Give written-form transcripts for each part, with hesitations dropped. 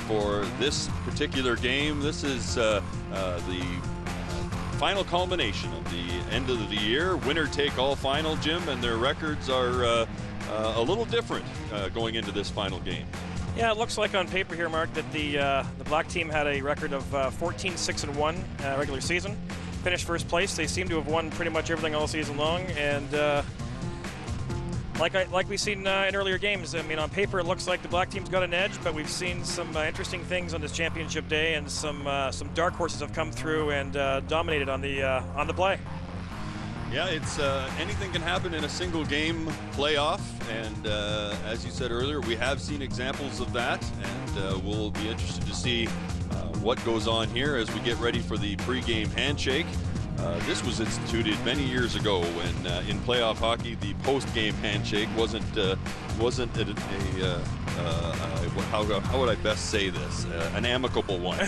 for this particular game. This is the final culmination of the end of the year. Winner take all final, Jim, and their records are a little different going into this final game. Yeah, it looks like on paper here, Mark, that the black team had a record of 14-6-1 regular season. Finished first place. They seem to have won pretty much everything all season long, and like we've seen in earlier games, I mean, on paper it looks like the black team's got an edge, but we've seen some interesting things on this championship day, and some dark horses have come through and dominated on the play. Yeah, it's anything can happen in a single game playoff, and as you said earlier, we have seen examples of that, and we'll be interested to see what goes on here as we get ready for the pregame handshake. This was instituted many years ago when in playoff hockey the post-game handshake wasn't how would I best say this? An amicable one.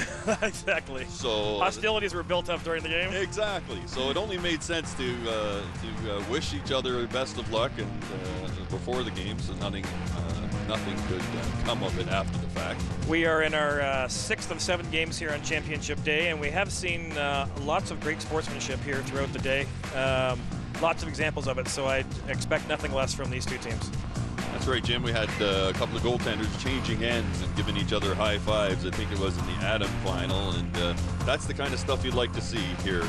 Exactly. So hostilities were built up during the game. Exactly. So it only made sense to wish each other best of luck and before the game, so nothing could come of it after the fact. We are in our 6th of 7 games here on Championship Day, and we have seen lots of great sportsmanship here throughout the day. Lots of examples of it, so I expect nothing less from these two teams. That's right, Jim. We had a couple of goaltenders changing ends and giving each other high fives. I think it was in the Adam final, and that's the kind of stuff you'd like to see here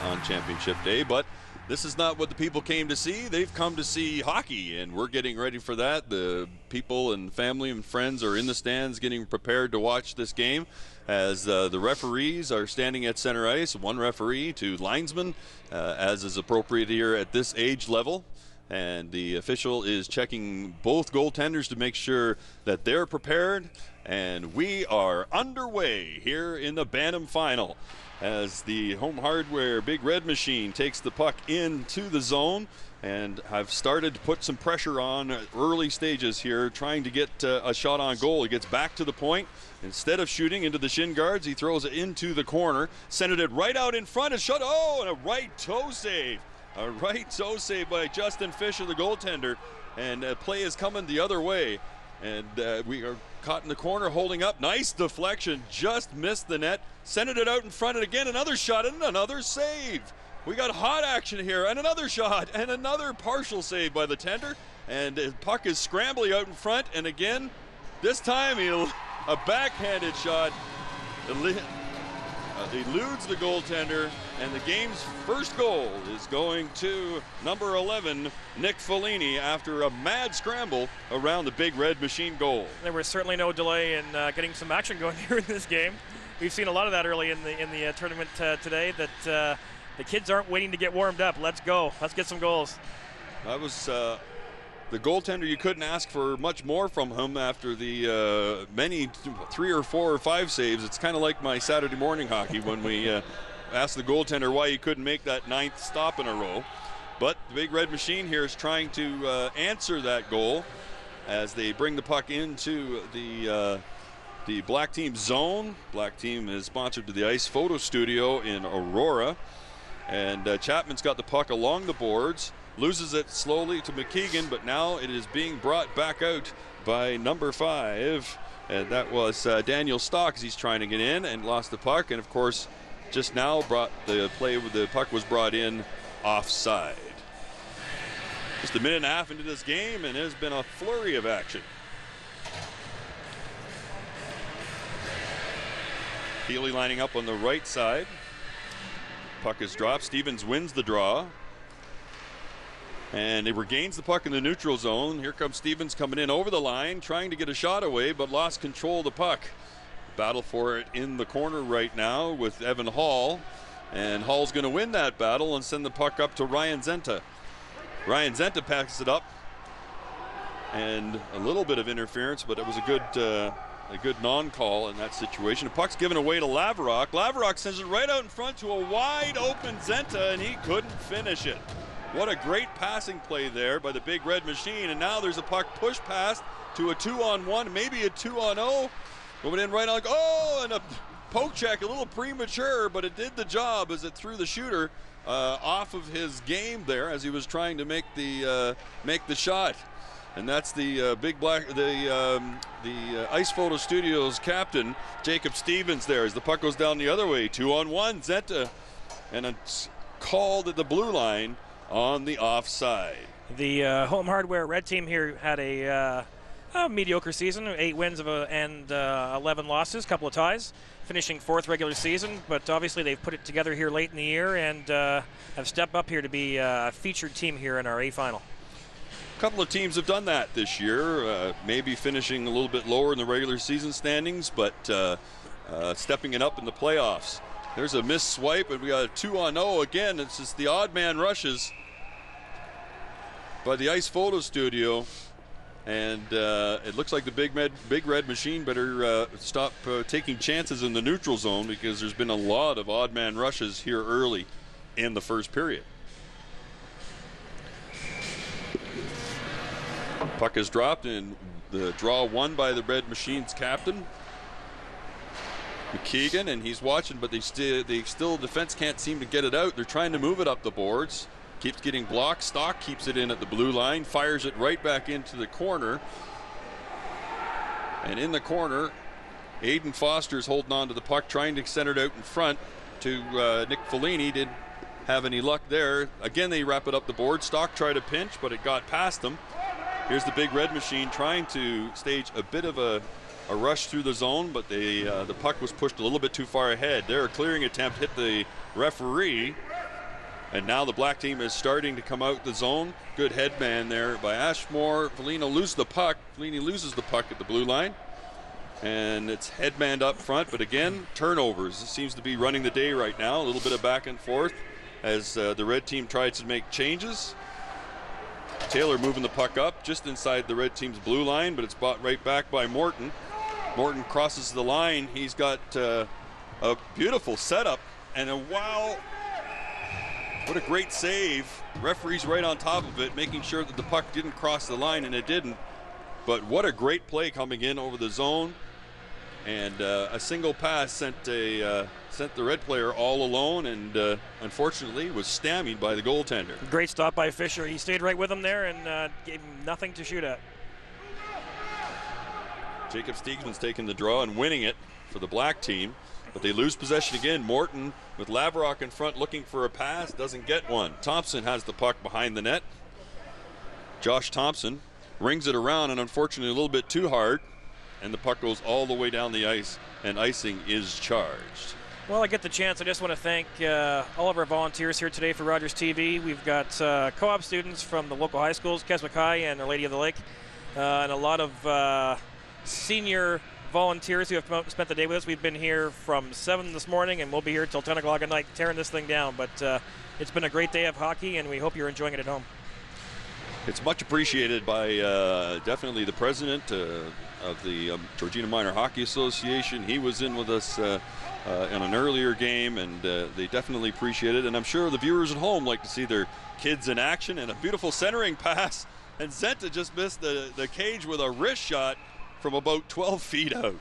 on Championship Day. But this is not what the people came to see. They've come to see hockey, and we're getting ready for that. The people and family and friends are in the stands getting prepared to watch this game as the referees are standing at center ice, one referee, two linesmen, as is appropriate here at this age level. And the official is checking both goaltenders to make sure that they're prepared. And we are underway here in the Bantam final as the Home Hardware Big Red Machine takes the puck into the zone, and have started to put some pressure on early stages here, trying to get a shot on goal. He gets back to the point. Instead of shooting into the shin guards, he throws it into the corner, sent it right out in front, and shot. Oh, and a right toe save. A right toe save by Justin Fisher, the goaltender, and play is coming the other way. And we are caught in the corner, holding up. Nice deflection, just missed the net. Sent it out in front, and again another shot and another save. We got hot action here, and another shot, and another partial save by the tender. And the puck is scrambling out in front, and again, this time a backhanded shot. Eludes the goaltender, and the game's first goal is going to number 11, Nick Follini, after a mad scramble around the Big Red Machine goal. There was certainly no delay in getting some action going here in this game. We've seen a lot of that early in the tournament today, that the kids aren't waiting to get warmed up. Let's go. Let's get some goals. That was the goaltender. You couldn't ask for much more from him after the many 3 or 4 or 5 saves. It's kind of like my Saturday morning hockey when we asked the goaltender why he couldn't make that 9th stop in a row. But the Big Red Machine here is trying to answer that goal as they bring the puck into the black team zone. Black team is sponsored to the Ice Photo Studio in Aurora, and Chapman's got the puck along the boards. Loses it slowly to McKeegan, but now it is being brought back out by number 5. And that was Daniel Stock as he's trying to get in and lost the puck. And, of course, just now brought the play with the puck was brought in offside. Just a minute and a half into this game, and there's been a flurry of action. Healy lining up on the right side. Puck is dropped. Stevens wins the draw. And it regains the puck in the neutral zone. Here comes Stevens coming in over the line, trying to get a shot away, but lost control of the puck. Battle for it in the corner right now with Evan Hall. And Hall's going to win that battle and send the puck up to Ryan Zenta. Ryan Zenta packs it up. And a little bit of interference, but it was a good non-call in that situation. The puck's given away to Laverock. Laverock sends it right out in front to a wide open Zenta, and he couldn't finish it. What a great passing play there by the Big Red Machine. And now there's a puck push past to a 2-on-1, maybe a 2-on-0. Going in right on, and a poke check, a little premature, but it did the job as it threw the shooter off of his game there as he was trying to make the shot. And that's the Ice Photo Studios captain, Jacob Stevens, there as the puck goes down the other way. 2-on-1, Zenta, and it's called at the blue line on the offside. The Home Hardware Red team here had a mediocre season, 8 wins and 11 losses, couple of ties, finishing 4th regular season. But obviously they've put it together here late in the year and have stepped up here to be a featured team here in our A final. A couple of teams have done that this year, maybe finishing a little bit lower in the regular season standings, but stepping it up in the playoffs. There's a missed swipe, and we got a 2-on-0 again. It's just the odd man rushes by the Ice Photo Studio, and it looks like the big red machine better stop taking chances in the neutral zone, because there's been a lot of odd man rushes here early in the first period. Puck is dropped, and the draw won by the Red Machine's captain, McKeegan, and he's watching, but they still defense can't seem to get it out. They're trying to move it up the boards. Keeps getting blocked. Stock keeps it in at the blue line, fires it right back into the corner. And in the corner, Aiden Foster's holding on to the puck, trying to send it out in front to Nick Fellini. Didn't have any luck there. Again, they wrap it up the board. Stock tried to pinch, but it got past them. Here's the big red machine trying to stage a bit of a rush through the zone, but the puck was pushed a little bit too far ahead. Their clearing attempt hit the referee, and now the black team is starting to come out the zone. Good headman there by Ashmore. Fellini loses the puck. Fellini loses the puck at the blue line, and it's headmanned up front, but again, turnovers. It seems to be running the day right now. A little bit of back and forth as the red team tries to make changes. Taylor moving the puck up just inside the red team's blue line, but it's bought right back by Morton. Morton crosses the line. He's got a beautiful setup, and wow, what a great save. Referee's right on top of it, making sure that the puck didn't cross the line, and it didn't. But what a great play coming in over the zone, and a single pass sent the red player all alone, and unfortunately was stymied by the goaltender. Great stop by Fisher. He stayed right with him there and gave him nothing to shoot at. Jacob Stevens taking the draw and winning it for the black team, but they lose possession again. Morton with Lavrock in front looking for a pass, doesn't get one. Thompson has the puck behind the net. Josh Thompson rings it around, and unfortunately a little bit too hard, and the puck goes all the way down the ice, and icing is charged. Well, I get the chance. I just want to thank all of our volunteers here today for Rogers TV. We've got co-op students from the local high schools, Keswick High and Our Lady of the Lake, and a lot of senior volunteers who have spent the day with us. We've been here from 7 this morning, and we'll be here till 10 o'clock at night tearing this thing down. But it's been a great day of hockey, and we hope you're enjoying it at home. It's much appreciated by definitely the president of the Georgina Minor Hockey Association. He was in with us in an earlier game, and they definitely appreciate it. And I'm sure the viewers at home like to see their kids in action, and a beautiful centering pass. And Zenta just missed the cage with a wrist shot from about 12 feet out.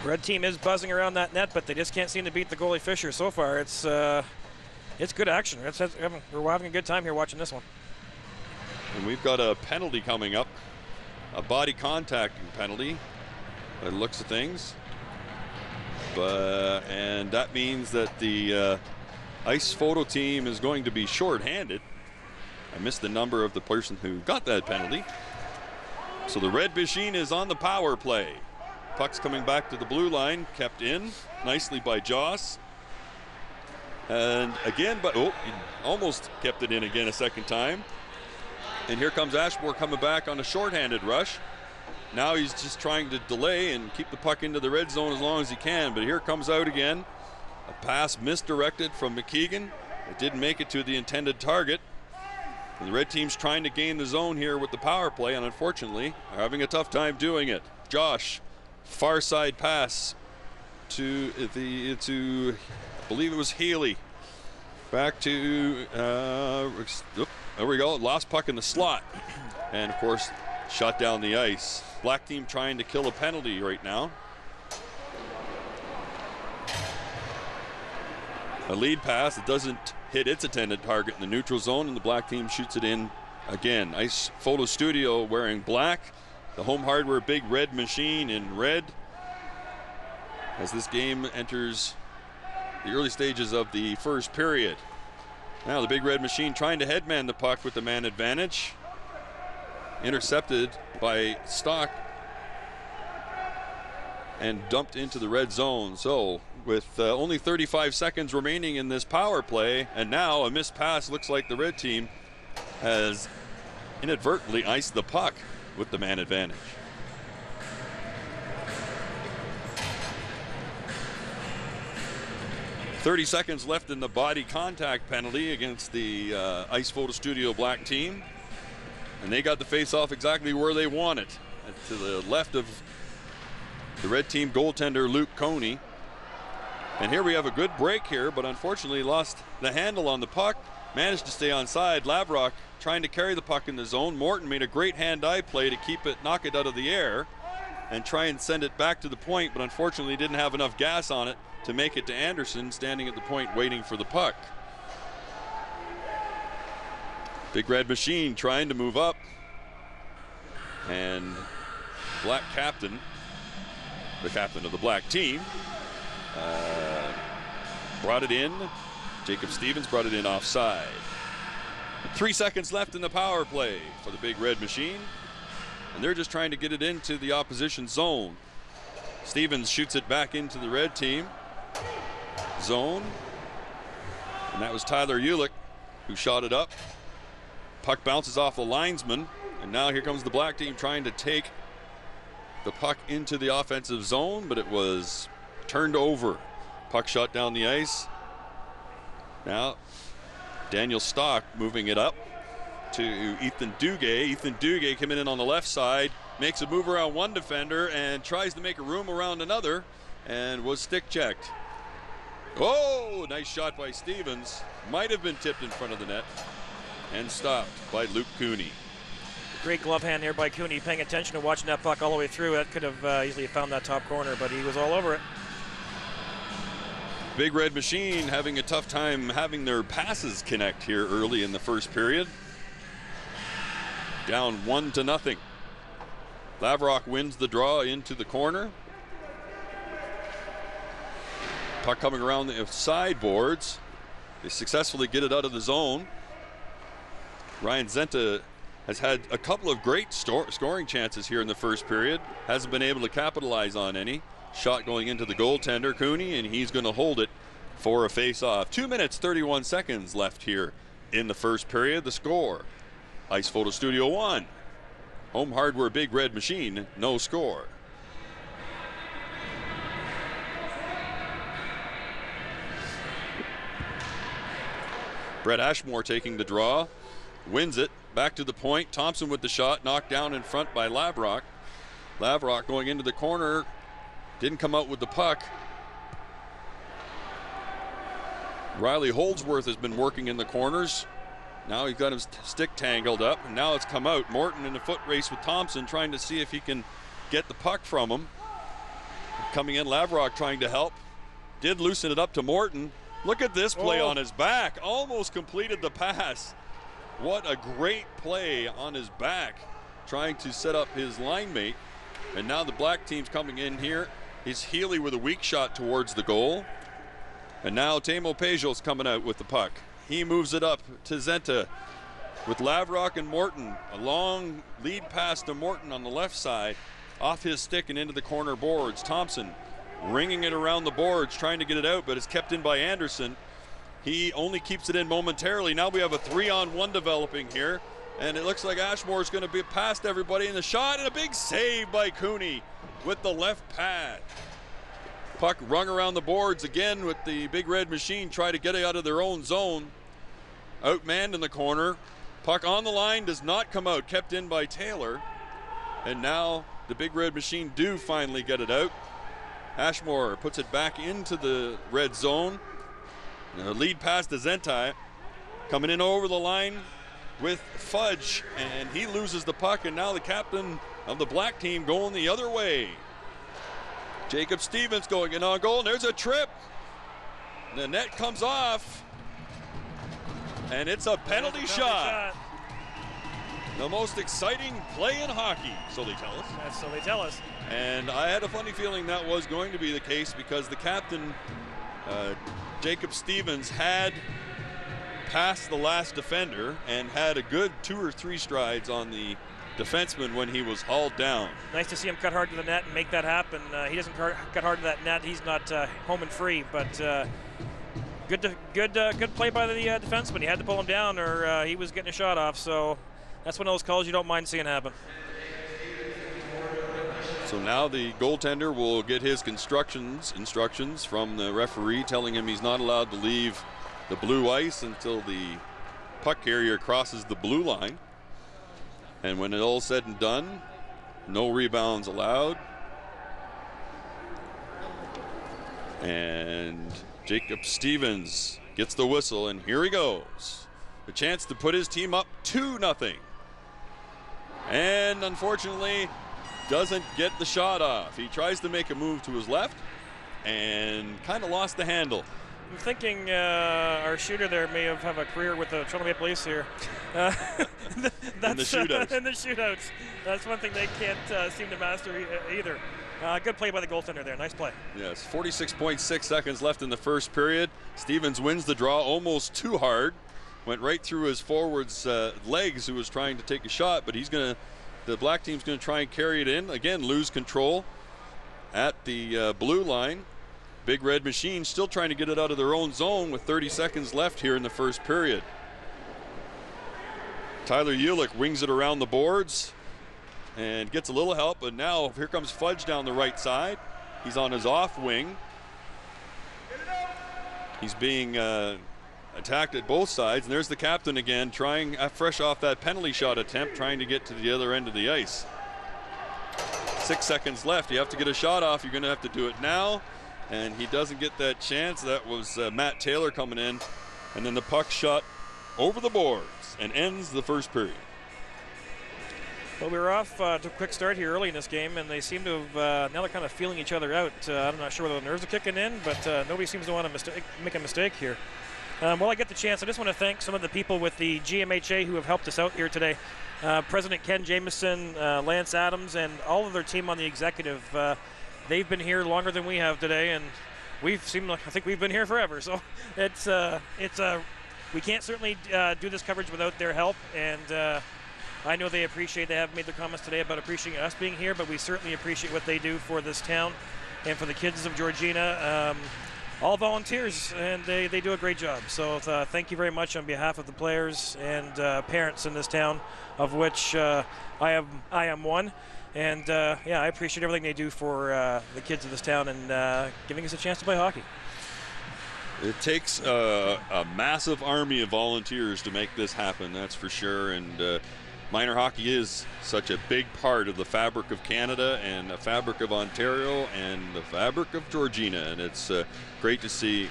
Red team is buzzing around that net, but they just can't seem to beat the goalie Fisher so far. It's good action. We're having a good time here watching this one. And we've got a penalty coming up, a body contact penalty by the looks of things. And that means that the Ice Photo team is going to be short-handed. I missed the number of the person who got that penalty. So the red machine is on the power play. Puck's coming back to the blue line, kept in nicely by Joss. And again, but he almost kept it in again a second time. And here comes Ashmore coming back on a shorthanded rush. Now he's just trying to delay and keep the puck into the red zone as long as he can. But here comes out again. A pass misdirected from McKeegan. It didn't make it to the intended target. And the red team's trying to gain the zone here with the power play, and unfortunately are having a tough time doing it. Josh, far side pass to I believe it was Healy. Back to there we go. Lost puck in the slot, and of course shot down the ice. Black team trying to kill a penalty right now. A lead pass that doesn't hit its intended target in the neutral zone, and the black team shoots it in Again, Ice Photo Studio wearing black. The Home Hardware Big Red Machine in red. As this game enters the early stages of the first period. Now the Big Red Machine trying to headman the puck with the man advantage. Intercepted by Stock and dumped into the red zone. So with only 35 seconds remaining in this power play, and now a missed pass, looks like the red team has inadvertently iced the puck with the man advantage. "30 seconds left in the body contact penalty against the Ice Photo Studio black team. And they got the face-off exactly where they want it. To the left of the red team goaltender Luke Coney. And here we have a good break here, but unfortunately lost the handle on the puck. Managed to stay onside. Lavrock trying to carry the puck in the zone. Morton made a great hand-eye play to keep it, knock it out of the air and try and send it back to the point, but unfortunately didn't have enough gas on it to make it to Anderson, standing at the point waiting for the puck. Big Red Machine trying to move up. And black captain, the captain of the black team, brought it in. Jacob Stevens brought it in offside. 3 seconds left in the power play for the Big Red Machine. And they're just trying to get it into the opposition zone. Stevens shoots it back into the red team zone. And that was Tyler Ulick who shot it up. Puck bounces off the linesman. And now here comes the black team trying to take the puck into the offensive zone, but it was turned over. Puck shot down the ice. Now Daniel Stock moving it up to Ethan Duguay. Ethan Duguay coming in on the left side, makes a move around one defender and tries to make a room around another, and was stick checked. Oh, nice shot by Stevens. Might have been tipped in front of the net and stopped by Luke Cooney. Great glove hand there by Cooney, paying attention and watching that puck all the way through. That could have easily found that top corner, but he was all over it. Big Red Machine having a tough time having their passes connect here early in the first period. Down 1-0. Lavrock wins the draw into the corner. Puck coming around the sideboards. They successfully get it out of the zone. Ryan Zenta has had a couple of great scoring chances here in the first period. Hasn't been able to capitalize on any. Shot going into the goaltender, Cooney, and he's going to hold it for a face-off. 2 minutes, 31 seconds left here in the first period. The score, Ice Photo Studio 1. Home Hardware Big Red Machine, no score. Brett Ashmore taking the draw, wins it, back to the point. Thompson with the shot, knocked down in front by Lavrock. Lavrock going into the corner, didn't come out with the puck. Riley Holdsworth has been working in the corners. Now he's got his stick tangled up, and now it's come out. Morton in a foot race with Thompson, trying to see if he can get the puck from him. Coming in, Lavrock trying to help. Did loosen it up to Morton. Look at this play on his back. Almost completed the pass. What a great play on his back, trying to set up his line mate. And now the black team's coming in here. It's Healy with a weak shot towards the goal. And now Tamo Pejol's coming out with the puck. He moves it up to Zenta with Lavrock and Morton. A long lead pass to Morton on the left side, off his stick and into the corner boards. Thompson ringing it around the boards, trying to get it out, but it's kept in by Anderson. He only keeps it in momentarily. Now we have a 3-on-1 developing here, and it looks like Ashmore's going to be past everybody in the shot, and a big save by Cooney with the left pad. Puck rung around the boards again with the Big Red Machine try to get it out of their own zone. Outmanned in the corner. Puck on the line, does not come out, kept in by Taylor. And now the Big Red Machine do finally get it out. Ashmore puts it back into the red zone. The lead pass to Zentai. Coming in over the line with Fudge, and he loses the puck, and now the captain of the black team going the other way. Jacob Stevens going in on goal, and there's a trip. The net comes off, and it's a penalty shot. The most exciting play in hockey, so they tell us. That's so they tell us. And I had a funny feeling that was going to be the case because the captain, Jacob Stevens, had passed the last defender and had a good 2 or 3 strides on the defenseman when he was hauled down. Nice to see him cut hard to the net and make that happen. He doesn't cut hard to that net. He's not home and free, but good play by the defenseman. He had to pull him down or he was getting a shot off, so that's one of those calls you don't mind seeing happen. So now the goaltender will get his instructions from the referee telling him he's not allowed to leave the blue ice until the puck carrier crosses the blue line. And when it's all said and done, no rebounds allowed. And Jacob Stevens gets the whistle, and here he goes. The chance to put his team up 2-0. And unfortunately, doesn't get the shot off. He tries to make a move to his left and kind of lost the handle. I'm thinking our shooter there may have a career with the Toronto Maple Leafs here. In the shootouts. In the shootouts. That's one thing they can't seem to master either. Good play by the goaltender there. Nice play. Yes, 46.6 seconds left in the first period. Stevens wins the draw almost too hard. Went right through his forward's legs, who was trying to take a shot, but the black team's going to try and carry it in. Again, lose control at the blue line. Big Red Machine still trying to get it out of their own zone with 30 seconds left here in the first period. Tyler Ulick wings it around the boards and gets a little help, but now here comes Fudge down the right side. He's on his off wing. He's being attacked at both sides, and there's the captain again trying, fresh off that penalty shot attempt, trying to get to the other end of the ice. 6 seconds left. You have to get a shot off. You're going to have to do it now, and he doesn't get that chance. That was Matt Taylor coming in, and then the puck shot over the boards and ends the first period. Well, we were off to a quick start here early in this game, and they seem to have, now they're kind of feeling each other out. I'm not sure whether the nerves are kicking in, but nobody seems to want to make a mistake here. While I get the chance, I just want to thank some of the people with the GMHA who have helped us out here today. President Ken Jameson, Lance Adams, and all of their team on the executive. They've been here longer than we have today, and I think we've been here forever. So we can't certainly do this coverage without their help, and I know they have made their comments today about appreciating us being here, but we certainly appreciate what they do for this town and for the kids of Georgina. All volunteers, and they do a great job. So thank you very much on behalf of the players and parents in this town, of which I am one. And I appreciate everything they do for the kids of this town and giving us a chance to play hockey. It takes a massive army of volunteers to make this happen, that's for sure. And minor hockey is such a big part of the fabric of Canada and the fabric of Ontario and the fabric of Georgina, and it's great to see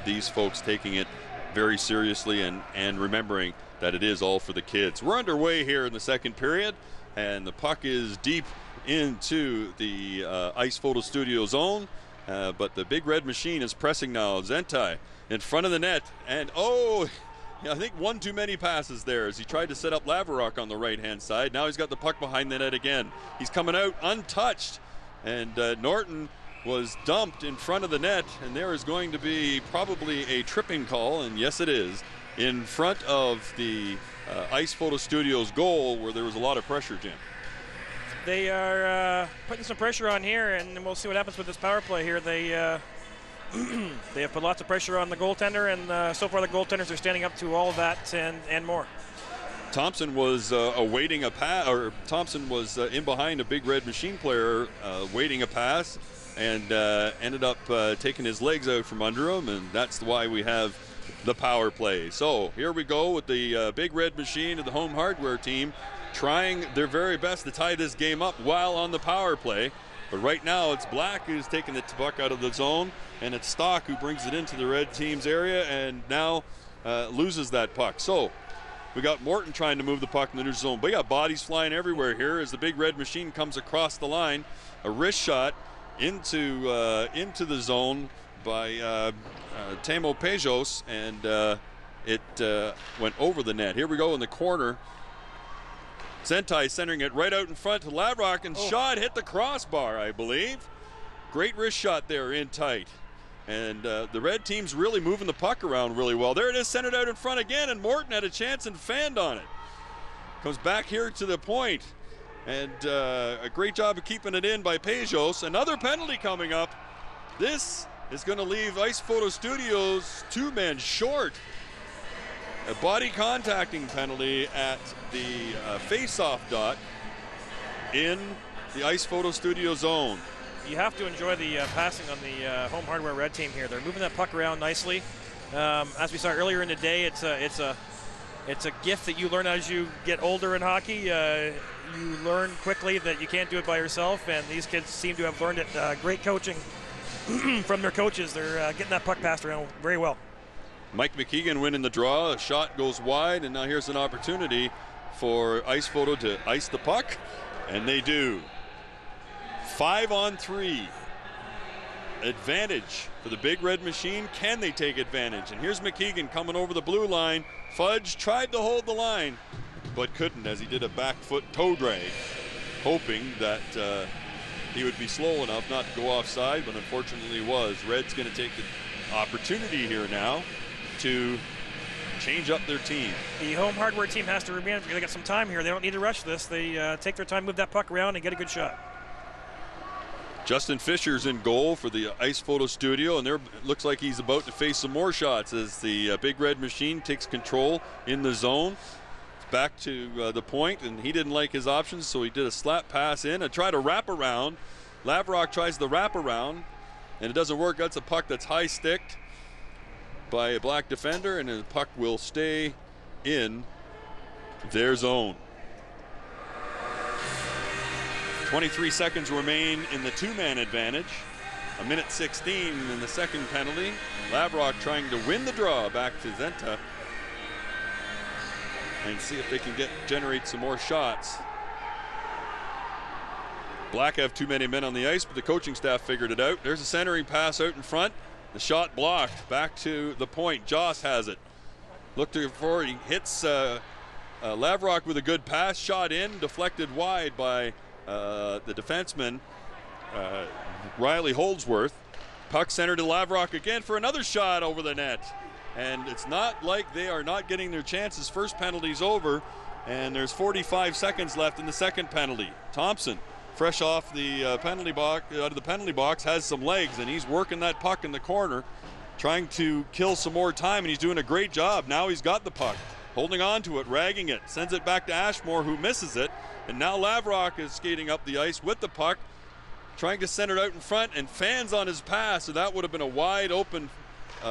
these folks taking it very seriously and remembering that it is all for the kids. We're underway here in the second period, and the puck is deep into the Ice Photo Studio zone, but the Big Red Machine is pressing now. Zentai in front of the net, and I think one too many passes there as he tried to set up Laverock on the right-hand side. Now he's got the puck behind the net again. He's coming out untouched, and Norton was dumped in front of the net, and there is going to be probably a tripping call, and yes it is, in front of the Ice Photo Studios goal where there was a lot of pressure, Jim. They are putting some pressure on here, and we'll see what happens with this power play here. They have put lots of pressure on the goaltender, and so far the goaltenders are standing up to all of that and more. Thompson was awaiting a pass, or Thompson was in behind a Big Red Machine player waiting a pass, and ended up taking his legs out from under him, and that's why we have the power play. So here we go with the Big Red Machine and the home hardware team trying their very best to tie this game up while on the power play. But right now it's Black who's taking the puck out of the zone, and it's Stock who brings it into the red team's area and now loses that puck. So we got Morton trying to move the puck in the neutral zone. But we got bodies flying everywhere here as the Big Red Machine comes across the line. A wrist shot into the zone by Tamo Pejos, and it went over the net. Here we go in the corner. Sentai centering it right out in front to Lavrock, and shot hit the crossbar, I believe. Great wrist shot there in tight. And the red team's really moving the puck around really well. There it is, centered out in front again, and Morton had a chance and fanned on it. Comes back here to the point, and a great job of keeping it in by Pejos. Another penalty coming up. This is going to leave Ice Photo Studios 2 men short. A body contacting penalty at the face-off dot in the Ice Photo Studio zone. You have to enjoy the passing on the Home Hardware red team here. They're moving that puck around nicely. As we saw earlier in the day, it's a gift that you learn as you get older in hockey. You learn quickly that you can't do it by yourself, and these kids seem to have learned it. Great coaching from their coaches. They're getting that puck passed around very well. Mike McKeegan winning the draw. A shot goes wide, and now here's an opportunity for Ice Photo to ice the puck, and they do. 5-on-3. Advantage for the Big Red Machine. Can they take advantage? And here's McKeegan coming over the blue line. Fudge tried to hold the line, but couldn't, as he did a back foot toe drag, hoping that he would be slow enough not to go offside, but unfortunately was. Red's going to take the opportunity here now to change up their team. The Home Hardware team has to remain. They got some time here. They don't need to rush this. They take their time, move that puck around, and get a good shot. Justin Fisher's in goal for the Ice Photo Studio, and there looks like he's about to face some more shots as the Big Red Machine takes control in the zone. Back to the point, and he didn't like his options, so he did a slap pass in and tried to wrap around. Lavrock tries the wrap around, and it doesn't work. That's a puck that's high sticked by a black defender, and the puck will stay in their zone. 23 seconds remain in the 2-man advantage. 1:16 in the second penalty. Lavrock trying to win the draw back to Zenta and see if they can generate some more shots. Black have too many men on the ice, but the coaching staff figured it out. There's a centering pass out in front. The shot blocked. Back to the point. Joss has it. Look to forward. He hits Lavrock with a good pass. Shot in, deflected wide by the defenseman, Riley Holdsworth. Puck center to Lavrock again for another shot over the net. And it's not like they are not getting their chances. First penalty's over, and there's 45 seconds left in the second penalty. Thompson, fresh off the penalty box, out of the penalty box, has some legs, and he's working that puck in the corner, trying to kill some more time, and he's doing a great job. Now he's got the puck, holding on to it, ragging it, sends it back to Ashmore, who misses it. And now Lavrock is skating up the ice with the puck, trying to send it out in front, and fans on his pass, so that would have been a wide open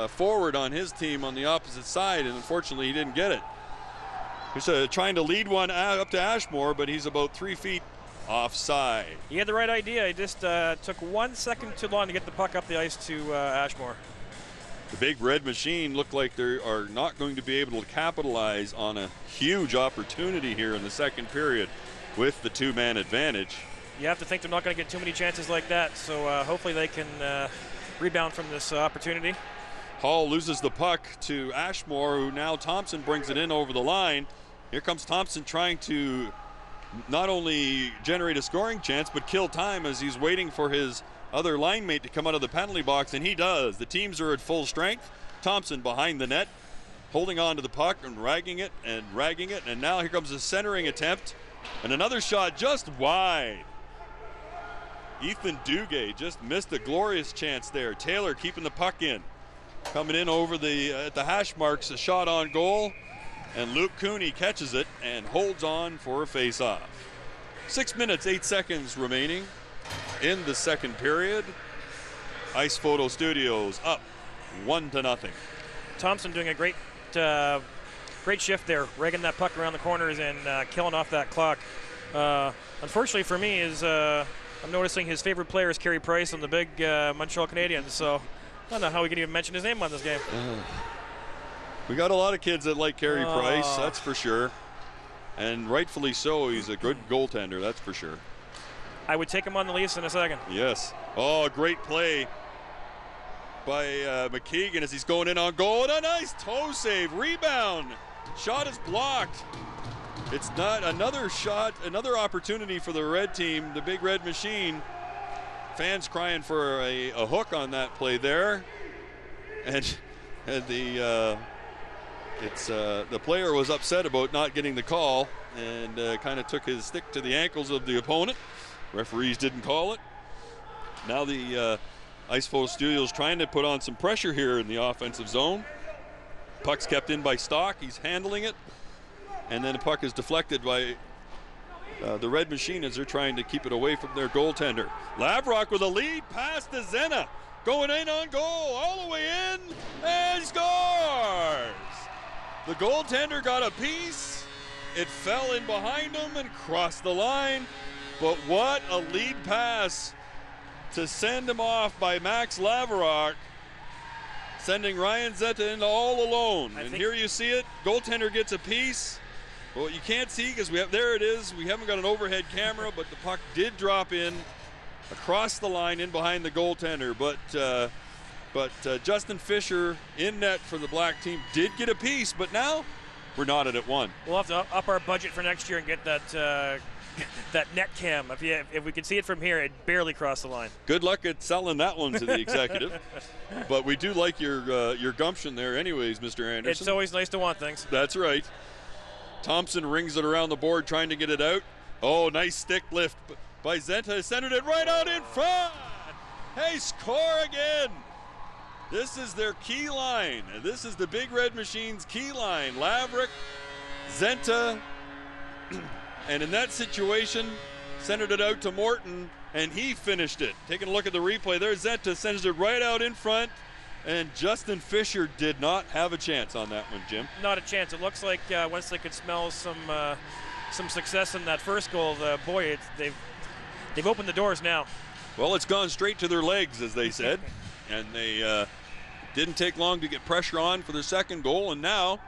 forward on his team on the opposite side, and unfortunately he didn't get it. He's trying to lead one up to Ashmore, but he's about 3 feet offside. He had the right idea. He just took 1 second too long to get the puck up the ice to Ashmore. The Big Red Machine look like they are not going to be able to capitalize on a huge opportunity here in the second period with the 2-man advantage. You have to think they're not going to get too many chances like that, so hopefully they can rebound from this opportunity. Hall loses the puck to Ashmore, who now Thompson brings it in over the line. Here comes Thompson trying to not only generate a scoring chance, but kill time as he's waiting for his other line mate to come out of the penalty box, and he does. The teams are at full strength. Thompson behind the net, holding on to the puck and ragging it, and now here comes a centering attempt, and another shot just wide. Ethan Duguay just missed a glorious chance there. Taylor keeping the puck in. Coming in over the at the hash marks, a shot on goal, and Luke Cooney catches it and holds on for a face-off. 6 minutes, 8 seconds remaining in the second period. Ice Photo Studios up 1-0. Thompson doing a great shift there, ragging that puck around the corners and killing off that clock. Unfortunately for me, I'm noticing his favorite player is Carey Price on the big Montreal Canadiens, so I don't know how we can even mention his name on this game. We got a lot of kids that like Carey Price, that's for sure. And rightfully so. He's a good goaltender, that's for sure. I would take him on the Leafs in a second. Yes. Oh, great play by McKeegan as he's going in on goal. And a nice toe save. Rebound. Shot is blocked It's not another shot, another opportunity for the red team, the Big Red Machine. Fans crying for a hook on that play there. And the player was upset about not getting the call and kind of took his stick to the ankles of the opponent. Referees didn't call it. Now the Ice Photo Studios trying to put on some pressure here in the offensive zone. Puck's kept in by Stock. He's handling it. And then the puck is deflected by the Red Machine as they're trying to keep it away from their goaltender. Lavrock with a lead pass to Zena. Going in on goal, all the way in, and scores! The goaltender got a piece. It fell in behind him and crossed the line. But what a lead pass to send him off by Max Lavrock, sending Ryan Zeta in all alone. And here you see it. Goaltender gets a piece. Well, you can't see because there it is. We haven't got an overhead camera, but the puck did drop in across the line in behind the goaltender. But Justin Fisher in net for the black team did get a piece, but now we're knotted at one. We'll have to up our budget for next year and get that that net cam. If we can see it from here, it barely crossed the line. Good luck at selling that one to the executive. But we do like your gumption there anyways, Mr. Anderson. It's always nice to want things. That's right. Thompson rings it around the board trying to get it out. Oh, nice stick lift by Zenta. Centered it right out in front. Hey, score again. This is their key line. This is the Big Red Machine's key line. Lavrick, Zenta, and in that situation, centered it out to Morton, and he finished it. Taking a look at the replay, there's Zenta, sends it right out in front, and Justin Fisher did not have a chance on that one, Jim. Not a chance. It looks like once they could smell some success in that first goal, they've opened the doors now. Well, it's gone straight to their legs, as they said, and they didn't take long to get pressure on for their second goal, and now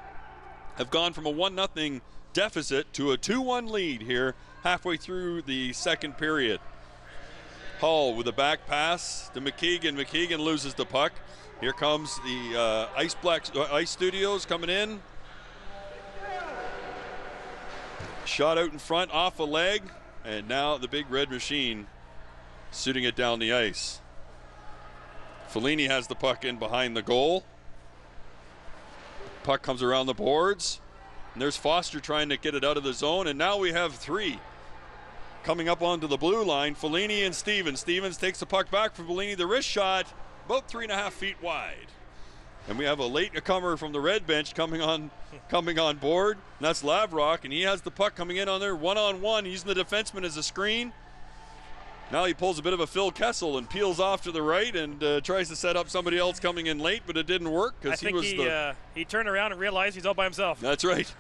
have gone from a 1-0 deficit to a 2-1 lead here halfway through the second period. Hull with a back pass to McKeegan. McKeegan loses the puck. Here comes the Ice Studios coming in. Shot out in front off a leg, and now the Big Red Machine shooting it down the ice. Fellini has the puck in behind the goal. Puck comes around the boards, and there's Foster trying to get it out of the zone, and now we have three coming up onto the blue line. Fellini and Stevens. Stevens takes the puck back from Fellini. The wrist shot about 3.5 feet wide. And we have a late comer from the red bench coming on board, and that's Lavrock, and he has the puck coming in on there one-on-one, using the defenseman as a screen. Now he pulls a bit of a Phil Kessel and peels off to the right and tries to set up somebody else coming in late, but it didn't work because he turned around and realized he's all by himself. That's right,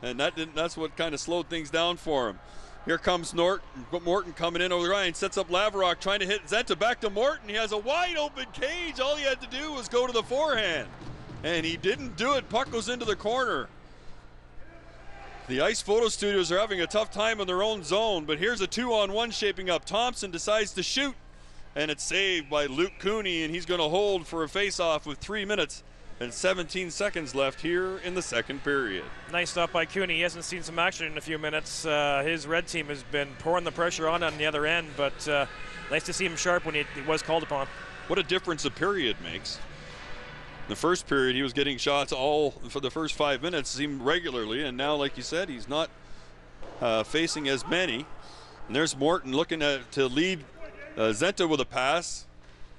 and that's what kind of slowed things down for him. Here comes Morton coming in over the line, sets up Lavrock, trying to hit Zenta back to Morton. He has a wide open cage. All he had to do was go to the forehand, and he didn't do it. Puck goes into the corner. The Ice Photo Studios are having a tough time in their own zone, but here's a 2-on-1 shaping up. Thompson decides to shoot, and it's saved by Luke Cooney, and he's going to hold for a face-off with 3 minutes and 17 seconds left here in the second period. Nice stop by Cooney. He hasn't seen some action in a few minutes. His red team has been pouring the pressure on the other end, but nice to see him sharp when he was called upon. What a difference a period makes. The first period, he was getting shots all for the first 5 minutes, seemed regularly, and now, like you said, he's not facing as many. And there's Morton looking to lead Zenta with a pass.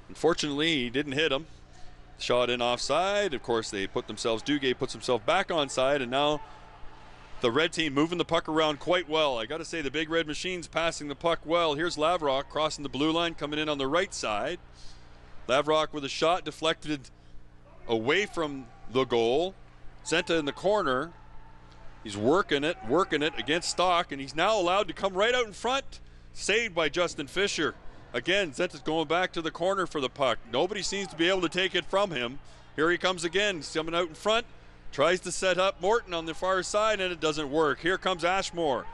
Unfortunately, he didn't hit him. Shot in offside. Of course, they put themselves, Duguay puts himself back onside, and now the red team moving the puck around quite well. I got to say, the Big Red Machine's passing the puck well. Here's Lavrock crossing the blue line, coming in on the right side. Lavrock with a shot deflected away from the goal. Zenta in the corner. He's working it against Stock, and he's now allowed to come right out in front. Saved by Justin Fisher. Again, Zenta's going back to the corner for the puck. Nobody seems to be able to take it from him. Here he comes again. He's coming out in front. Tries to set up Morton on the far side, and it doesn't work. Here comes Ashmore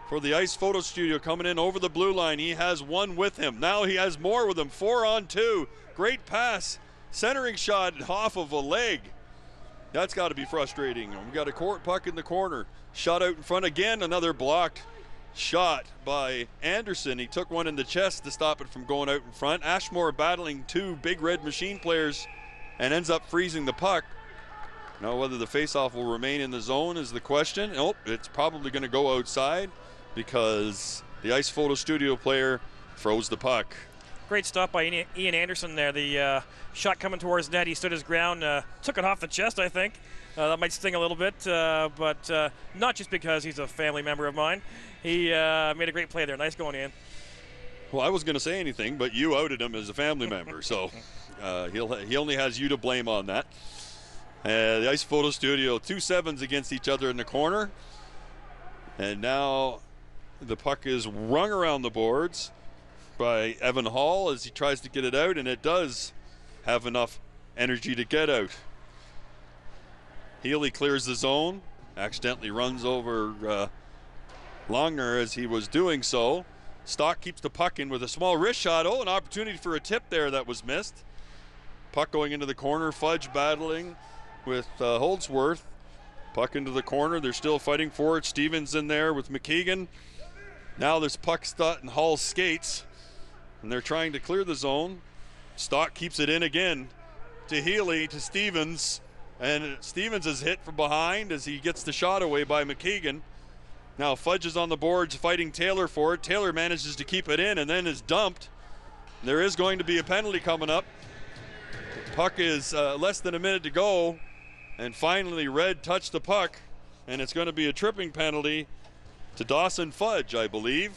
for the Ice Photo Studio coming in over the blue line. He has one with him. Now he has more with him. 4-on-2. Great pass. Centering shot off of a leg. That's got to be frustrating. We got a court puck in the corner. Shot out in front again. Another blocked shot by Anderson. He took one in the chest to stop it from going out in front. Ashmore battling two Big Red Machine players and ends up freezing the puck. Now whether the faceoff will remain in the zone is the question. Nope, it's probably going to go outside because the Ice Photo Studio player froze the puck. Great stop by Ian Anderson there. The shot coming towards net, he stood his ground, took it off the chest, I think. That might sting a little bit, but not just because he's a family member of mine. He made a great play there. Nice going, Ian. Well, I wasn't going to say anything, but you outed him as a family member, so he only has you to blame on that. The Ice Photo Studio, 2 sevens against each other in the corner. And now the puck is rung around the boards by Evan Hall as he tries to get it out, and it does have enough energy to get out. Healy clears the zone, accidentally runs over Longner as he was doing so. Stock keeps the puck in with a small wrist shot. Oh, an opportunity for a tip there that was missed. Puck going into the corner, Fudge battling with Holdsworth. Puck into the corner, they're still fighting for it. Stevens in there with McKeegan. Now this puck stuck in Hall's skates, and they're trying to clear the zone. Stock keeps it in again to Healy, to Stevens, and Stevens is hit from behind as he gets the shot away by McKeegan. Now Fudge is on the boards fighting Taylor for it. Taylor manages to keep it in and then is dumped. There is going to be a penalty coming up. Puck is less than a minute to go, and finally Red touched the puck, and it's going to be a tripping penalty to Dawson Fudge, I believe,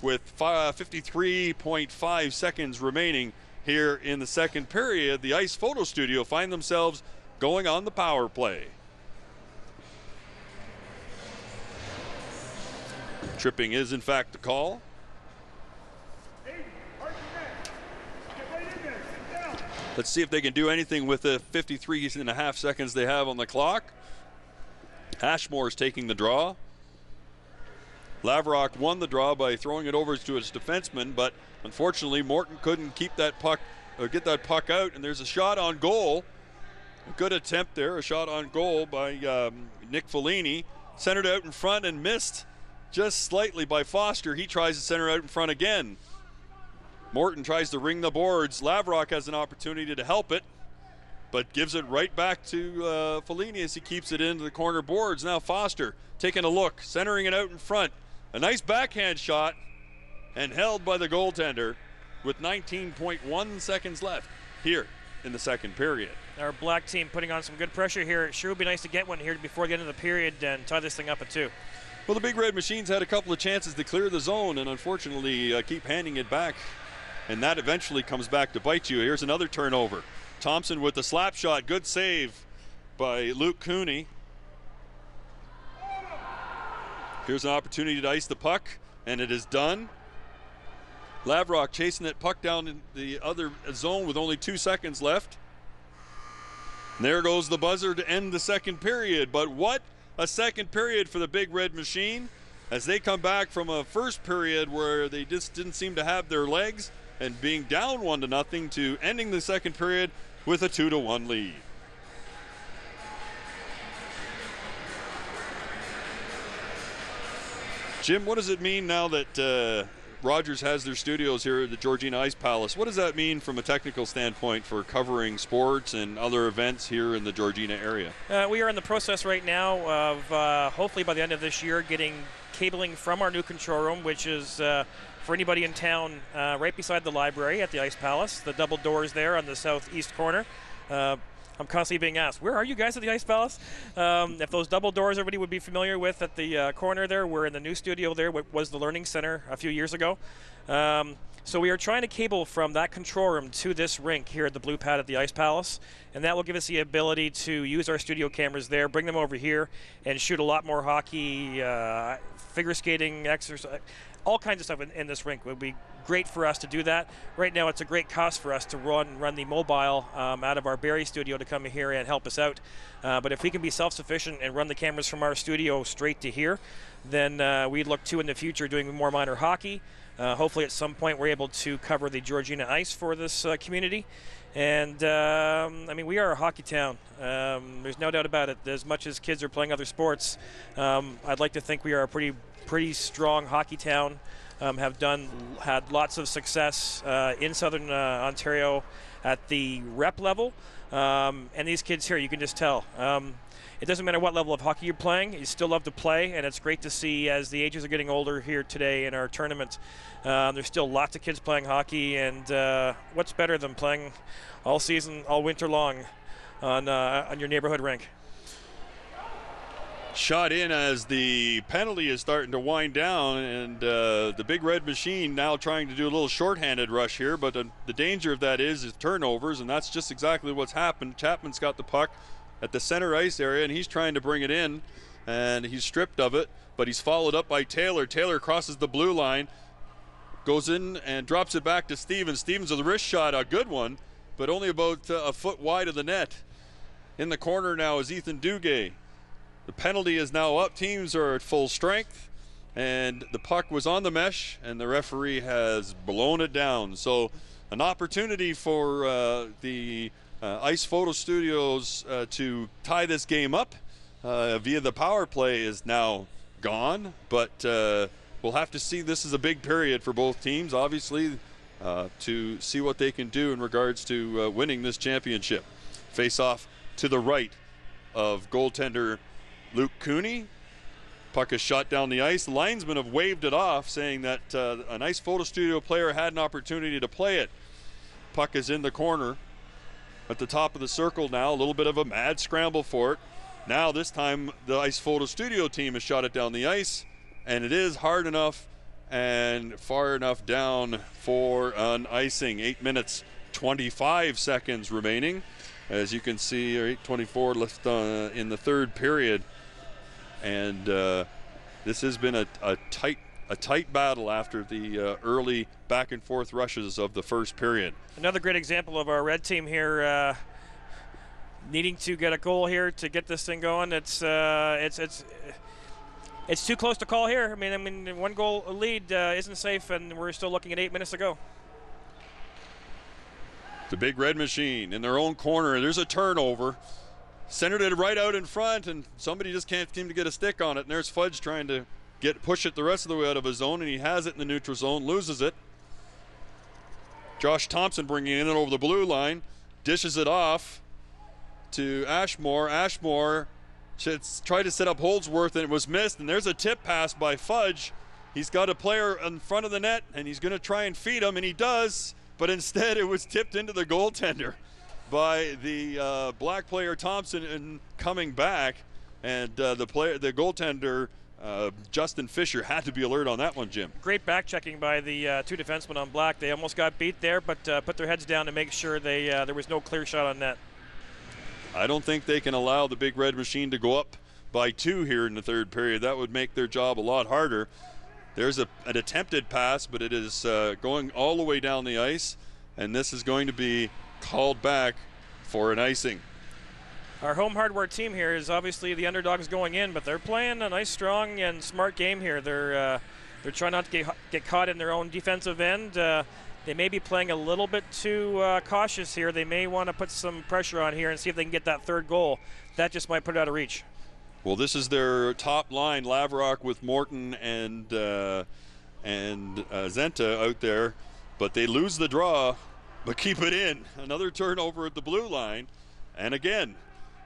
with 53.5 seconds remaining here in the second period. The Ice Photo Studio find themselves going on the power play. Tripping is in fact the call. Let's see if they can do anything with the 53.5 seconds they have on the clock. Ashmore is taking the draw. Lavrock won the draw by throwing it over to his defenseman, but unfortunately Morton couldn't keep that puck or get that puck out, and there's a shot on goal. A good attempt there, a shot on goal by Nick Fellini. Centered out in front and missed just slightly by Foster. He tries to center out in front again. Morton tries to ring the boards. Lavrock has an opportunity to help it, but gives it right back to Fellini as he keeps it into the corner boards. Now Foster taking a look, centering it out in front. A nice backhand shot, and held by the goaltender with 19.1 seconds left here in the second period. Our black team putting on some good pressure here. It sure would be nice to get one here before the end of the period and tie this thing up at 2. Well, the Big Red Machines had a couple of chances to clear the zone and unfortunately keep handing it back. And that eventually comes back to bite you. Here's another turnover. Thompson with the slap shot. Good save by Luke Cooney. Here's an opportunity to ice the puck, and it is done. Lavrock chasing that puck down in the other zone with only 2 seconds left. And there goes the buzzer to end the second period. But what a second period for the Big Red Machine as they come back from a first period where they just didn't seem to have their legs and being down 1-0 to ending the second period with a 2-1 lead. Jim, what does it mean now that Rogers has their studios here at the Georgina Ice Palace? What does that mean from a technical standpoint for covering sports and other events here in the Georgina area? We are in the process right now of hopefully by the end of this year getting cabling from our new control room, which is for anybody in town right beside the library at the Ice Palace, the double doors there on the southeast corner. I'm constantly being asked, where are you guys at the Ice Palace? If those double doors everybody would be familiar with at the corner there, we're in the new studio there, what was the Learning Center a few years ago. So we are trying to cable from that control room to this rink here at the Blue Pad at the Ice Palace, and that will give us the ability to use our studio cameras there, bring them over here, and shoot a lot more hockey, figure skating, exercise, all kinds of stuff in this rink. It would be great for us to do that. Right now it's a great cost for us to run the mobile out of our Barrie studio to come here and help us out. But if we can be self-sufficient and run the cameras from our studio straight to here, then we look to in the future doing more minor hockey, Hopefully at some point we're able to cover the Georgina ice for this community. And I mean, we are a hockey town. There's no doubt about it. As much as kids are playing other sports, I'd like to think we are a pretty strong hockey town. Had lots of success in Southern Ontario at the rep level. And these kids here, you can just tell. It doesn't matter what level of hockey you're playing, you still love to play, and it's great to see as the ages are getting older here today in our tournament. There's still lots of kids playing hockey, and what's better than playing all season, all winter long on your neighborhood rink? Shot in as the penalty is starting to wind down, and the Big Red Machine now trying to do a little shorthanded rush here, but the danger of that is turnovers, and that's just exactly what's happened. Chapman's got the puck at the center ice area, and he's trying to bring it in, and he's stripped of it, but he's followed up by Taylor. Taylor crosses the blue line, goes in and drops it back to Stevens. Stevens with a wrist shot, a good one, but only about a foot wide of the net. In the corner now is Ethan Duguay. The penalty is now up. Teams are at full strength, and the puck was on the mesh, and the referee has blown it down. So an opportunity for the Ice Photo Studios to tie this game up via the power play is now gone, but we'll have to see. This is a big period for both teams, obviously, to see what they can do in regards to winning this championship. Face off to the right of goaltender Luke Cooney. Puck is shot down the ice. Linesmen have waved it off, saying that a nice photo studio player had an opportunity to play it. Puck is in the corner at the top of the circle now. A little bit of a mad scramble for it. Now this time the Ice Photo Studio team has shot it down the ice, and it is hard enough and far enough down for an icing. 8 minutes 25 seconds remaining. As you can see, 8:24 left in the third period. And this has been a tight battle after the early back and forth rushes of the first period. Another great example of our red team here needing to get a goal here to get this thing going. It's too close to call here. I mean, one goal lead isn't safe, and we're still looking at 8 minutes to go. The Big Red Machine in their own corner. There's a turnover. Centered it right out in front, and somebody just can't seem to get a stick on it. And there's Fudge trying to push it the rest of the way out of his zone, and he has it in the neutral zone, loses it. Josh Thompson bringing it in over the blue line, dishes it off to Ashmore. Ashmore tried to set up Holdsworth, and it was missed. And there's a tip pass by Fudge. He's got a player in front of the net, and he's going to try and feed him, and he does. But instead, it was tipped into the goaltender by the black player Thompson, and coming back, and the goaltender Justin Fisher had to be alert on that one, Jim. Great back checking by the two defensemen on black. They almost got beat there, but put their heads down to make sure there was no clear shot on net. I don't think they can allow the Big Red Machine to go up by 2 here in the third period. That would make their job a lot harder. There's an attempted pass, but it is going all the way down the ice, and this is going to be called back for an icing. Our home hardware team here is obviously the underdogs going in, but they're playing a nice, strong, and smart game here. They're trying not to get caught in their own defensive end. They may be playing a little bit too cautious here. They may want to put some pressure on here and see if they can get that third goal. That just might put it out of reach. Well, this is their top line, Lavrock with Morton and Zenta out there, but they lose the draw, but keep it in. Another turnover at the blue line, and again,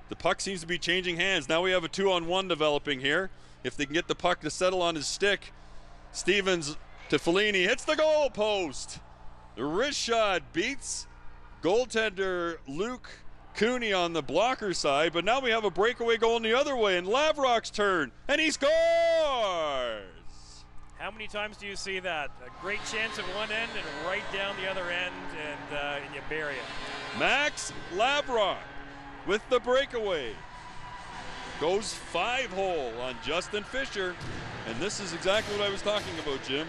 the puck seems to be changing hands. Now we have a 2-on-1 developing here. If they can get the puck to settle on his stick, Stevens to Fellini, hits the goal post. The wrist shot beats goaltender Luke Cooney on the blocker side, but now we have a breakaway goal in the other way, and Lavrock's turn, and he scores! How many times do you see that? A great chance at one end and right down the other end, and you bury it. Max Lavrock with the breakaway goes 5-hole on Justin Fisher, and this is exactly what I was talking about, Jim.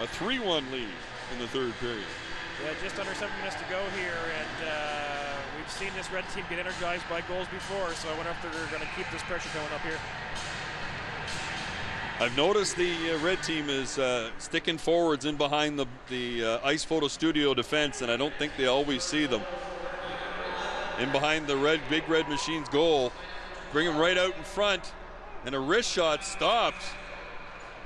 A 3-1 lead in the third period. Yeah, just under 7 minutes to go here, and we've seen this red team get energized by goals before, so I wonder if they're going to keep this pressure going up here. I've noticed the red team is sticking forwards in behind the Ice Photo Studio defense, and I don't think they always see them. In behind the big red machine's goal, bring him right out in front, and a wrist shot stopped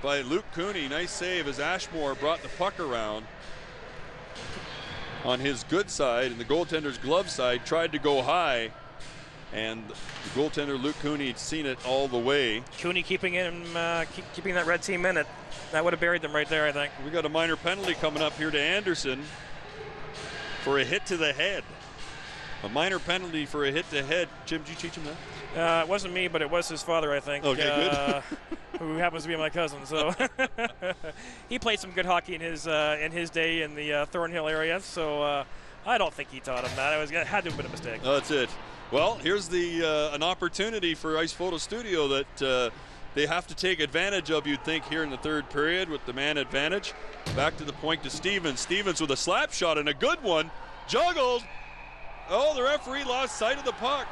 by Luke Cooney. Nice save as Ashmore brought the puck around on his good side, and the goaltender's glove side tried to go high, and the goaltender Luke Cooney had seen it all the way. Cooney keeping that red team in it. That would have buried them right there, I think. We got a minor penalty coming up here to Anderson for a hit to the head. A minor penalty for a hit to head. Jim, did you teach him that? It wasn't me, but it was his father, I think. Okay, good. Who happens to be my cousin. So he played some good hockey in his day in the Thornhill area. So I don't think he taught him that. It had to have been a mistake. That's it. Well, here's an opportunity for Ice Photo Studio that they have to take advantage of, you'd think, here in the third period with the man advantage. Back to the point to Stevens. Stevens with a slap shot and a good one. Juggled. Oh, the referee lost sight of the puck.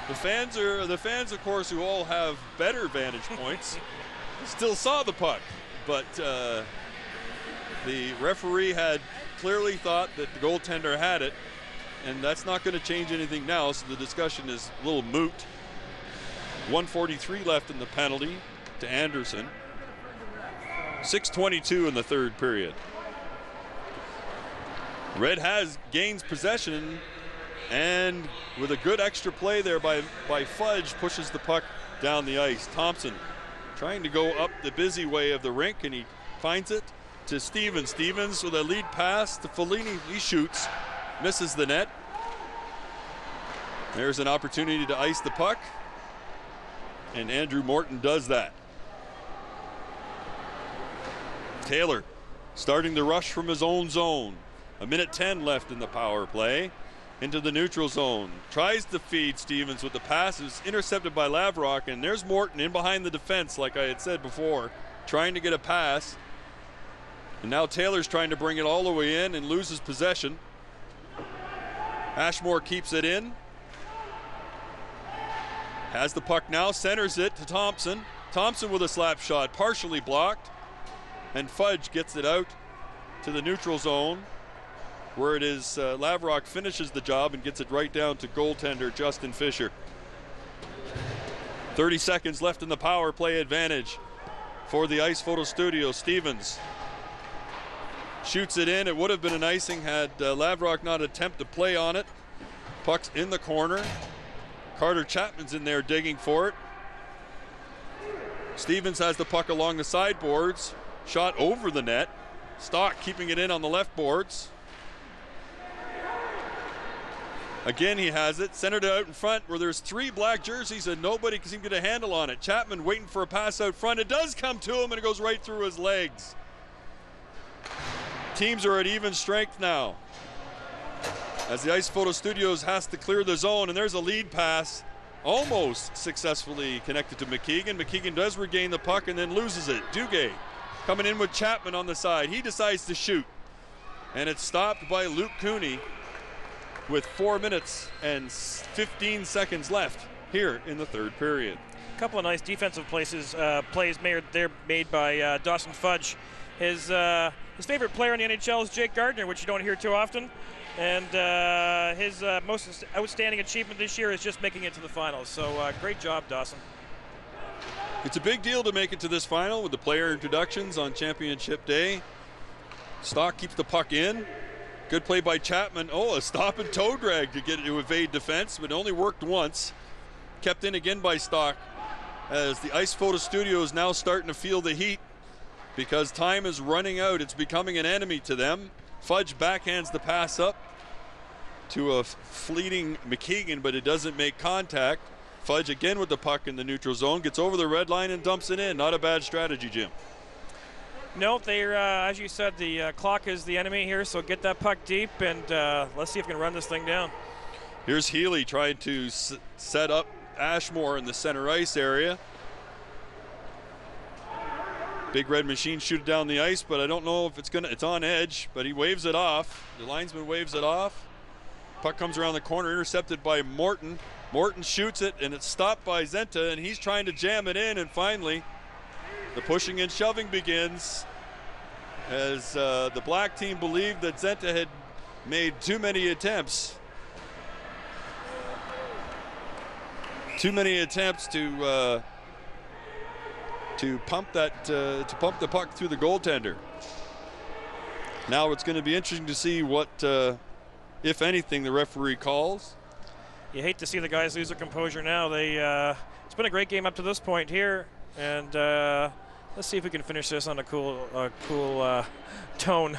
The fans, of course, who all have better vantage points, still saw the puck. But the referee had clearly thought that the goaltender had it, and that's not going to change anything now, so the discussion is a little moot. 1:43 left in the penalty to Anderson. 6:22 in the third period. Red gains possession, and with a good extra play there by Fudge, pushes the puck down the ice. Thompson trying to go up the busy way of the rink, and he finds it to Stevens. Stevens with a lead pass to Fellini. He shoots, misses the net. There's an opportunity to ice the puck, and Andrew Morton does that. Taylor starting the rush from his own zone. 1:10 left in the power play. Into the neutral zone. Tries to feed Stevens with the passes, intercepted by Lavrock, and there's Morton in behind the defense, like I had said before, trying to get a pass. And now Taylor's trying to bring it all the way in and loses possession. Ashmore keeps it in. Has the puck now, centers it to Thompson. Thompson with a slap shot, partially blocked. And Fudge gets it out to the neutral zone, where it is Lavrock finishes the job and gets it right down to goaltender Justin Fisher. 30 seconds left in the power play advantage for the Ice Photo Studio. Stevens shoots it in. It would have been an icing had Lavrock not attempted to play on it. Puck's in the corner. Carter Chapman's in there digging for it. Stevens has the puck along the sideboards. Shot over the net. Stock keeping it in on the left boards. Again, he has it, centered out in front where there's 3 black jerseys and nobody can seem to get a handle on it. Chapman waiting for a pass out front. It does come to him and it goes right through his legs. Teams are at even strength now, as the Ice Photo Studios has to clear the zone, and there's a lead pass almost successfully connected to McKeegan. McKeegan does regain the puck and then loses it. Duguay coming in with Chapman on the side. He decides to shoot, and it's stopped by Luke Cooney with 4 minutes and 15 seconds left here in the third period. A couple of nice defensive plays made by Dawson Fudge. His favorite player in the NHL is Jake Gardner, which you don't hear too often. And his most outstanding achievement this year is just making it to the finals. So great job, Dawson. It's a big deal to make it to this final with the player introductions on championship day. Stock keeps the puck in. Good play by Chapman. Oh, a stop and toe drag to get it to evade defense, but it only worked once. Kept in again by Stock, as the Ice Photo Studio is now starting to feel the heat because time is running out. It's becoming an enemy to them. Fudge backhands the pass up to a fleeting McKeegan, but it doesn't make contact. Fudge again with the puck in the neutral zone, gets over the red line and dumps it in. Not a bad strategy, Jim. No, as you said, the clock is the enemy here, so get that puck deep, and let's see if we can run this thing down. Here's Healy trying to set up Ashmore in the center ice area. Big red machine shoot it down the ice, but I don't know if it's on edge, but he waves it off. The linesman waves it off. Puck comes around the corner, intercepted by Morton. Morton shoots it, and it's stopped by Zenta, and he's trying to jam it in, and finally the pushing and shoving begins as the black team believed that Zenta had made too many attempts. Too many attempts to pump the puck through the goaltender. Now it's going to be interesting to see what, if anything, the referee calls. You hate to see the guys lose their composure now. It's been a great game up to this point here, and let's see if we can finish this on a cool tone.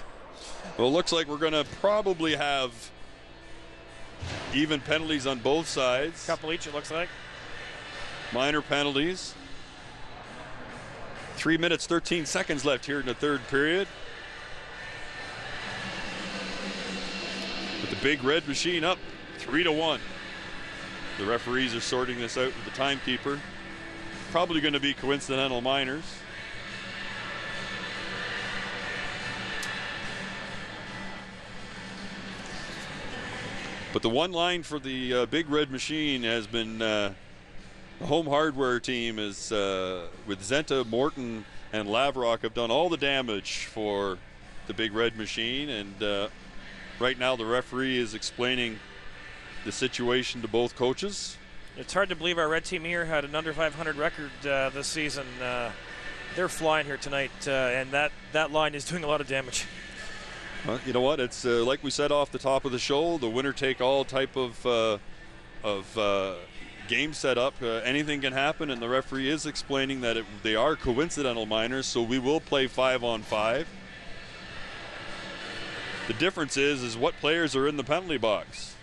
Well, it looks like we're going to probably have even penalties on both sides. Couple each, it looks like. Minor penalties. 3 minutes, 13 seconds left here in the third period. With the Big Red Machine up 3-1. The referees are sorting this out with the timekeeper. Probably going to be coincidental minors. But the one line for the Big Red Machine has been the home hardware team is with Zenta, Morton, and Lavrock have done all the damage for the Big Red Machine, and right now the referee is explaining the situation to both coaches. It's hard to believe our red team here had an under 500 record this season. They're flying here tonight, and that line is doing a lot of damage. Well, you know what? It's like we said off the top of the show, the winner-take-all type of game setup. Anything can happen, and the referee is explaining that they are coincidental minors, so we will play 5-on-5. The difference is what players are in the penalty box.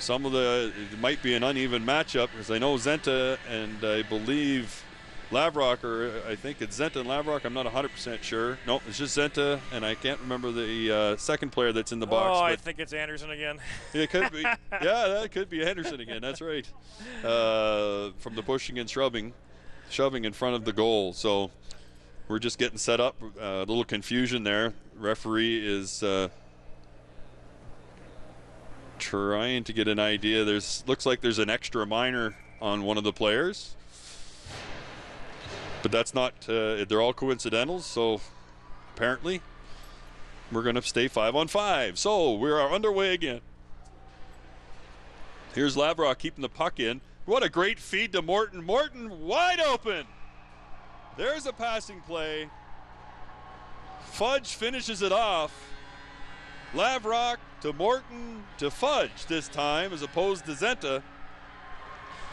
It might be an uneven matchup, because I know Zenta and I believe Lavrock, or I think it's Zenta and Lavrock. I'm not 100% sure. No, it's just Zenta, and I can't remember the second player that's in the box. Oh, I think it's Anderson again. It could be. Yeah, that could be Anderson again. That's right. From the pushing and shoving in front of the goal. So we're just getting set up. A little confusion there. Referee is trying to get an idea. Looks like there's an extra minor on one of the players. But that's not, they're all coincidentals, so apparently we're going to stay 5-on-5. So we are underway again. Here's Lavrock keeping the puck in. What a great feed to Morton. Morton wide open. There's a passing play. Fudge finishes it off. Lavrock to Morton to Fudge this time, as opposed to Zenta.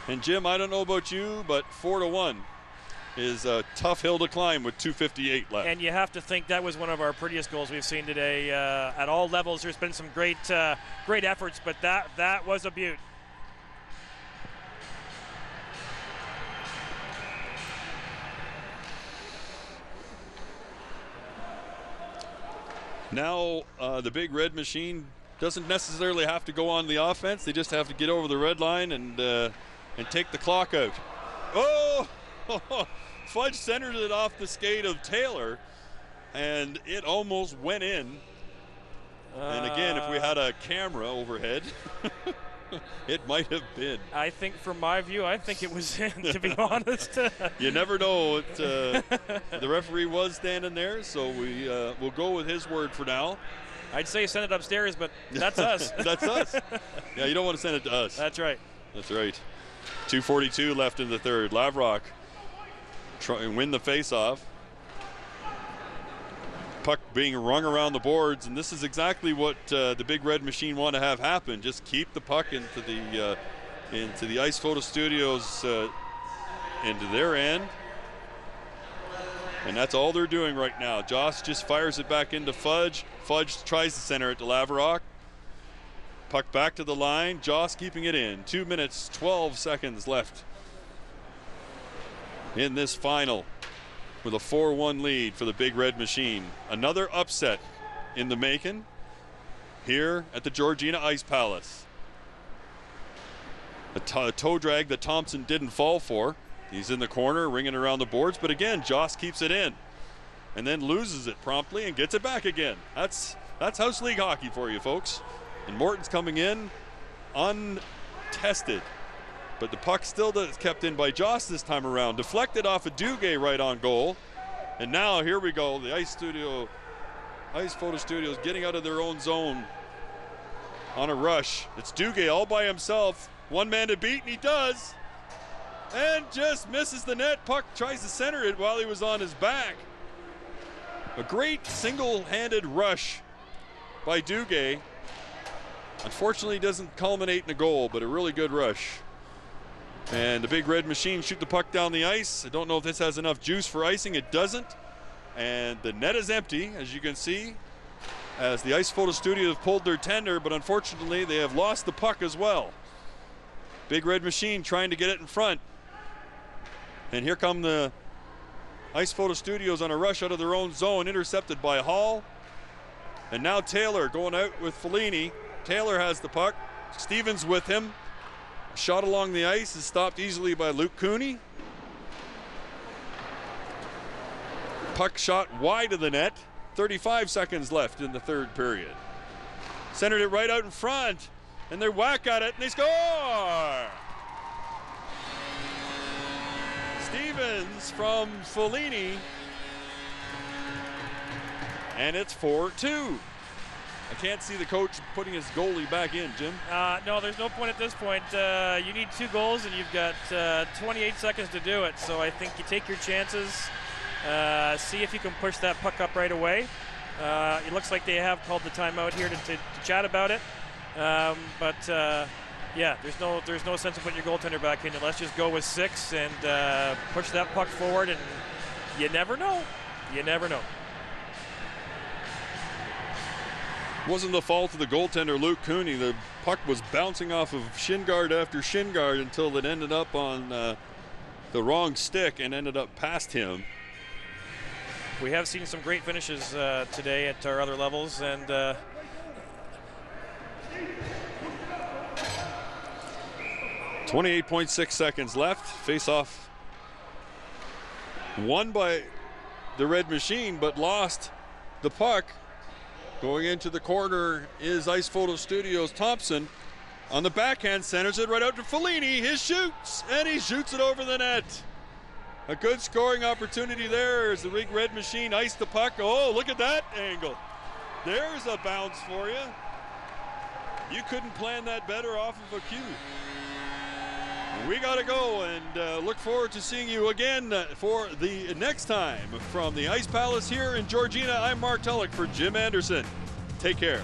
And Jim, I don't know about you, but 4-1. Is a tough hill to climb with 2:58 left. And you have to think that was one of our prettiest goals we've seen today. At all levels, there's been some great efforts, but that was a beaut. Now the Big Red Machine doesn't necessarily have to go on the offense. They just have to get over the red line and take the clock out. Oh! Fudge centered it off the skate of Taylor, and it almost went in. And again, if we had a camera overhead, it might have been. I think, from my view, I think it was in, to be honest. You never know. The referee was standing there, so we'll go with his word for now. I'd say send it upstairs, but that's us. That's us. Yeah, you don't want to send it to us. That's right. That's right. 2:42 left in the third. Lavrock try and win the face-off. Puck being rung around the boards, and this is exactly what the Big Red Machine want to have happen. Just keep the puck into the Ice Photo Studios into their end, and that's all they're doing right now. Joss just fires it back into Fudge. Fudge tries to center it to Lavrock. Puck back to the line. Joss keeping it in. 2 minutes, 12 seconds left in this final, with a 4-1 lead for the Big Red Machine. Another upset in the making here at the Georgina Ice Palace. A toe drag that Thompson didn't fall for. He's in the corner, ringing around the boards, but again, Joss keeps it in and then loses it promptly and gets it back again. That's House League hockey for you, folks. And Morton's coming in untested But the puck still is kept in by Joss this time around. Deflected off of Duguay right on goal. And now here we go. The Ice Photo Studios getting out of their own zone on a rush. It's Duguay all by himself. One man to beat, and he does. And just misses the net. Puck tries to center it while he was on his back. A great single-handed rush by Duguay. Unfortunately, doesn't culminate in a goal, but a really good rush. And the Big Red Machine shoot the puck down the ice. I don't know if this has enough juice for icing. It doesn't. And the net is empty, as you can see, as the Ice Photo Studios have pulled their tender, but unfortunately they have lost the puck as well. Big Red Machine trying to get it in front. And here come the Ice Photo Studios on a rush out of their own zone, intercepted by Hall. And now Taylor going out with Fellini. Taylor has the puck. Stevens with him. A shot along the ice is stopped easily by Luke Cooney. Puck shot wide of the net. 35 seconds left in the third period. Centered it right out in front. And they whack at it and they score! Stevens from Fellini. And it's 4-2. I can't see the coach putting his goalie back in, Jim. No, there's no point at this point. You need 2 goals, and you've got 28 seconds to do it. So I think you take your chances, see if you can push that puck up right away. It looks like they have called the timeout here to chat about it. Yeah, there's no sense of putting your goaltender back in. Let's just go with 6 and push that puck forward, and you never know. You never know. Wasn't the fault of the goaltender, Luke Cooney. The puck was bouncing off of shin guard after shin guard until it ended up on the wrong stick and ended up past him. We have seen some great finishes today at our other levels, and 28.6 seconds left. Face-off won by the Red Machine, but lost the puck. Going into the corner is Ice Photo Studios' Thompson. On the backhand, centers it right out to Fellini. He shoots, and he shoots it over the net. A good scoring opportunity there as the Big Red Machine iced the puck. Oh, look at that angle. There's a bounce for you. You couldn't plan that better off of a cue. We got to go and look forward to seeing you again for the next time. From the Ice Palace here in Georgina, I'm Mark Tulloch for Jim Anderson. Take care.